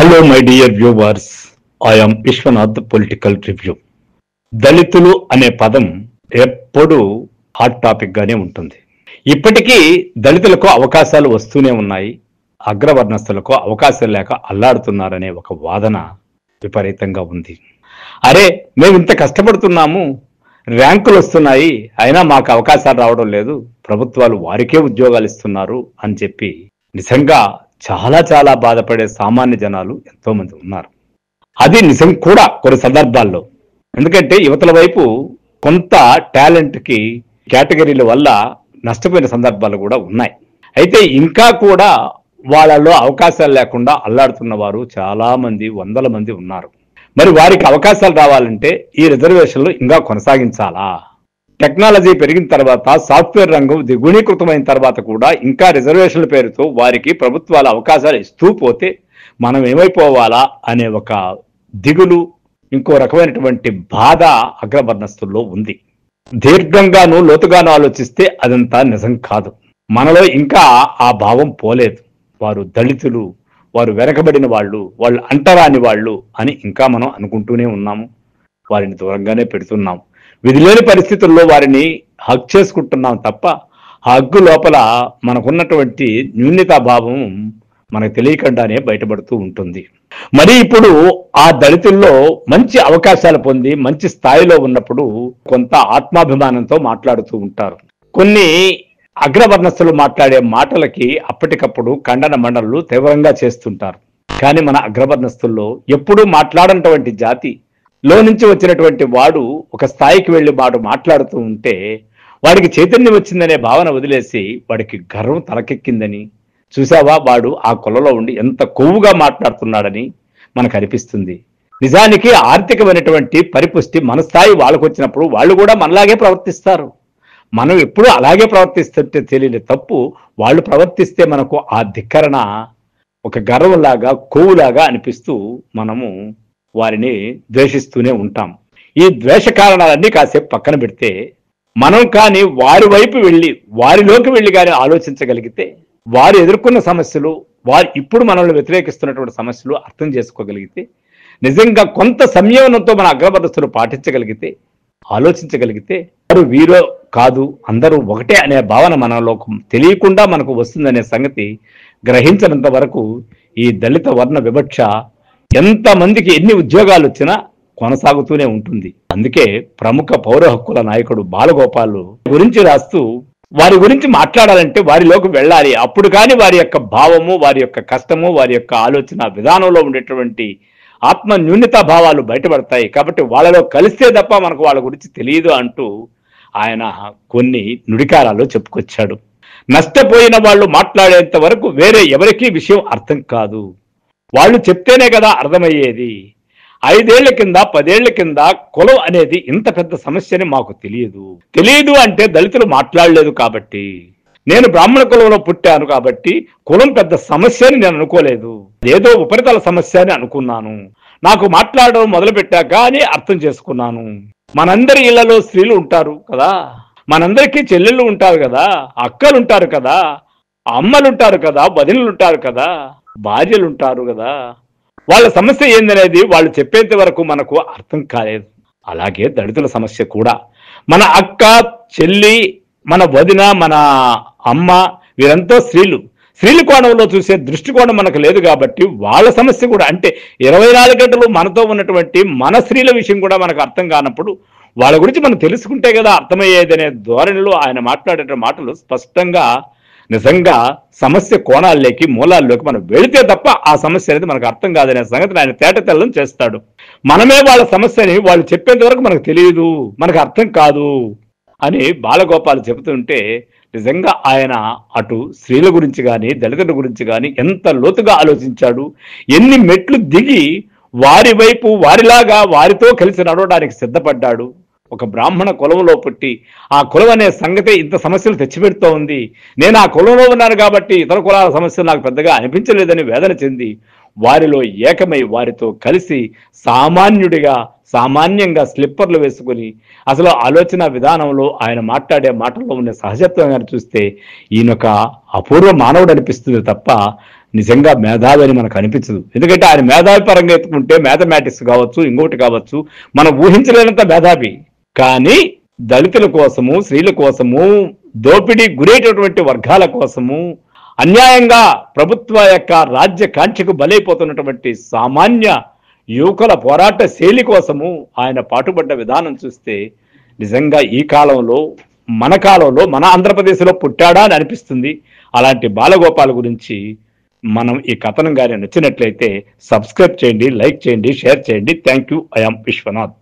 Hello my dear viewers, I'm Vishwanath political review. దళితులు అనే పదం ఎప్పుడూ హాట్ టాపిక్ గానే ఉంటుంది. ఇప్పటికీ దళితులకు అవకాశాలు వస్తూనే ఉన్నాయి, అగ్రవర్ణస్థులకు అవకాశం లేక అల్లాడుతున్నారనే ఒక వాదన విపరీతంగా ఉంది. అరే, మేము ఇంత కష్టపడుతున్నాము, ర్యాంకులు వస్తున్నాయి, అయినా మాకు అవకాశాలు రావడం లేదు, ప్రభుత్వాలు వారికే ఉద్యోగాలు ఇస్తున్నారు అని చెప్పి నిజంగా చాలా చాలా బాధపడే సామాన్య జనాలు ఎంతో మంది ఉన్నారు. అది నిజం కూడా కొన్ని సందర్భాల్లో. ఎందుకంటే యువతల వైపు కొంత టాలెంట్కి కేటగిరీల వల్ల నష్టపోయిన సందర్భాలు కూడా ఉన్నాయి. అయితే ఇంకా కూడా వాళ్ళలో అవకాశాలు లేకుండా అల్లాడుతున్న వారు చాలా మంది, వందల మంది ఉన్నారు. మరి వారికి అవకాశాలు రావాలంటే ఈ రిజర్వేషన్లు ఇంకా కొనసాగించాలా? టెక్నాలజీ పెరిగిన తర్వాత, సాఫ్ట్వేర్ రంగం ద్విగుణీకృతమైన తర్వాత కూడా ఇంకా రిజర్వేషన్ల పేరుతో వారికి ప్రభుత్వాల అవకాశాలు ఇస్తూ పోతే మనం ఏమైపోవాలా అనే ఒక దిగులు, ఇంకో రకమైనటువంటి బాధ అగ్రవర్ణస్తుల్లో ఉంది. దీర్ఘంగాను లోతుగాను ఆలోచిస్తే అదంతా నిజం కాదు. మనలో ఇంకా ఆ భావం పోలేదు. వారు దళితులు, వారు వెనకబడిన వాళ్ళు, వాళ్ళు అంటరాని వాళ్ళు అని ఇంకా మనం అనుకుంటూనే ఉన్నాము. వారిని దూరంగానే పెడుతున్నాం. విధిలేని పరిస్థితుల్లో వారిని హక్ చేసుకుంటున్నాం తప్ప ఆ హగ్గు లోపల మనకున్నటువంటి న్యూన్యతాభావం మనకు తెలియకుండానే బయటపడుతూ ఉంటుంది. మరి ఇప్పుడు ఆ దళితుల్లో మంచి అవకాశాలు పొంది మంచి స్థాయిలో ఉన్నప్పుడు కొంత ఆత్మాభిమానంతో మాట్లాడుతూ ఉంటారు. కొన్ని అగ్రవర్ణస్థులు మాట్లాడే మాటలకి అప్పటికప్పుడు ఖండన మండలు తీవ్రంగా చేస్తుంటారు. కానీ మన అగ్రవర్ణస్థుల్లో ఎప్పుడూ మాట్లాడనటువంటి జాతి లో నుంచి వచ్చినటువంటి వాడు ఒక స్థాయికి వెళ్ళి వాడు మాట్లాడుతూ ఉంటే వాడికి చైతన్యం వచ్చిందనే భావన వదిలేసి వాడికి గర్వం తలకెక్కిందని, చూసావా వాడు ఆ కులలో ఉండి ఎంత కొవ్వుగా మాట్లాడుతున్నాడని మనకు అనిపిస్తుంది. నిజానికి ఆర్థికమైనటువంటి పరిపుష్టి మన స్థాయి వాళ్ళకు వచ్చినప్పుడు వాళ్ళు కూడా మనలాగే ప్రవర్తిస్తారు. మనం ఎప్పుడూ అలాగే ప్రవర్తిస్తుంటే తెలియని తప్పు వాళ్ళు ప్రవర్తిస్తే మనకు ఆ ధిక్కరణ ఒక గర్వంలాగా, కొవ్వులాగా అనిపిస్తూ మనము వారిని ద్వేషిస్తూనే ఉంటాం. ఈ ద్వేష కారణాలన్నీ కాసేపు పక్కన పెడితే మనం కానీ వారి వైపు వెళ్ళి, వారిలోకి వెళ్ళి కానీ ఆలోచించగలిగితే, వారు ఎదుర్కొన్న సమస్యలు, వారు ఇప్పుడు మనల్ని వ్యతిరేకిస్తున్నటువంటి సమస్యలు అర్థం చేసుకోగలిగితే, నిజంగా కొంత సంయమనంతో మన అగ్రవర్ణస్తులు పాటించగలిగితే, ఆలోచించగలిగితే, వారు వీరో కాదు అందరూ ఒకటే అనే భావన మనలో తెలియకుండా మనకు వస్తుందనే సంగతి గ్రహించినంత వరకు ఈ దళిత వర్ణ వివక్ష ఎంతమందికి ఎన్ని ఉద్యోగాలు వచ్చినా కొనసాగుతూనే ఉంటుంది. అందుకే ప్రముఖ పౌర హక్కుల నాయకుడు బాలగోపాల్ గురించి రాస్తూ వారి గురించి మాట్లాడాలంటే వారిలోకి వెళ్ళాలి, అప్పుడు కానీ వారి యొక్క భావము, వారి యొక్క కష్టము, వారి యొక్క ఆలోచన విధానంలో ఉండేటువంటి ఆత్మ న్యూన్యతా భావాలు బయటపడతాయి. కాబట్టి వాళ్ళలో కలిస్తే తప్ప మనకు వాళ్ళ గురించి తెలియదు అంటూ ఆయన కొన్ని నుడికారాలు చెప్పుకొచ్చాడు. నష్టపోయిన వాళ్ళు మాట్లాడేంత వరకు వేరే ఎవరికీ విషయం అర్థం కాదు. వాళ్ళు చెప్తేనే కదా అర్థమయ్యేది. 5 ఏళ్ల కింద, 10 ఏళ్ల కింద కులం అనేది ఇంత పెద్ద సమస్యని మాకు తెలియదు అంటే దళితులు మాట్లాడలేదు కాబట్టి, నేను బ్రాహ్మణ కులంలో పుట్టాను కాబట్టి కులం పెద్ద సమస్య అని నేను అనుకోలేదు, ఏదో ఉపరితల సమస్య అని అనుకున్నాను. నాకు మాట్లాడడం మొదలుపెట్టాక అని అర్థం చేసుకున్నాను. మనందరి ఇళ్లలో స్త్రీలు ఉంటారు కదా, మనందరికీ చెల్లెళ్ళు ఉంటారు కదా, అక్కలు ఉంటారు కదా, అమ్మలు ఉంటారు కదా, వదినలు ఉంటారు కదా, భార్యలు ఉంటారు కదా, వాళ్ళ సమస్య ఏందనేది వాళ్ళు చెప్పేంత వరకు మనకు అర్థం కాలేదు. అలాగే దళితుల సమస్య కూడా మన అక్క, చెల్లి, మన వదిన, మన అమ్మ వీరంతా స్త్రీల కోణంలో చూసే దృష్టికోణం మనకు లేదు కాబట్టి వాళ్ళ సమస్య కూడా, అంటే 24 గంటలు మనతో ఉన్నటువంటి మన స్త్రీల విషయం కూడా మనకు అర్థం కానప్పుడు వాళ్ళ గురించి మనం తెలుసుకుంటే కదా అర్థమయ్యేది అనే ధోరణిలో ఆయన మాట్లాడే మాటలు స్పష్టంగా నిజంగా సమస్య కోణాల్లోకి, మూలాల్లోకి మనం వెళితే తప్ప ఆ సమస్య అనేది మనకు అర్థం కాదనే సంగతిని ఆయన తేటతెల్లం చేస్తాడు. మనమే వాళ్ళ సమస్యని వాళ్ళు చెప్పేంత వరకు మనకు తెలియదు, మనకు అర్థం కాదు అని బాలగోపాల్ చెబుతుంటే నిజంగా ఆయన అటు స్త్రీల గురించి కానీ, దళితుల గురించి కానీ ఎంత లోతుగా ఆలోచించాడు, ఎన్ని మెట్లు దిగి వారి వైపు, వారిలాగా వారితో కలిసి నడవడానికి సిద్ధపడ్డాడు. ఒక బ్రాహ్మణ కులంలో పుట్టి ఆ కులం అనే సంగతే ఇంత సమస్యలు తెచ్చిపెడుతూ ఉంది, నేను ఆ కులంలో ఉన్నాను కాబట్టి ఇతర కులాల సమస్యలు నాకు పెద్దగా అనిపించలేదని వేదన చెంది వారిలో ఏకమై వారితో కలిసి సామాన్యంగా స్లిప్పర్లు వేసుకుని అసలు ఆలోచన విధానంలో ఆయన మాట్లాడే మాటల్లో ఉన్న సహజత్వంగా చూస్తే ఈయనొక అపూర్వ మానవుడు అనిపిస్తుంది తప్ప నిజంగా మేధావి అని మనకు అనిపించదు. ఎందుకంటే ఆయన మేధావి పరంగా ఎత్తుకుంటే మ్యాథమెటిక్స్ కావచ్చు, ఇంకోటి కావచ్చు, మనం ఊహించలేనంత మేధావి. కానీ దళితుల కోసము, స్త్రీల కోసము, దోపిడీ గురైనటువంటి వర్గాల కోసము, అన్యాయంగా ప్రభుత్వ యొక్క రాజ్య కాంక్షకు బలైపోతున్నటువంటి సామాన్య యువకుల పోరాట శైలి కోసము ఆయన పాటుపడ్డ విధానం చూస్తే నిజంగా ఈ కాలంలో, మన కాలంలో, మన ఆంధ్రప్రదేశ్లో పుట్టాడా అని అనిపిస్తుంది. అలాంటి బాలగోపాల్ గురించి మనం ఈ కథనం గారి నచ్చినట్లయితే సబ్స్క్రైబ్ చేయండి, లైక్ చేయండి, షేర్ చేయండి. Thank you. I am Vishwanath.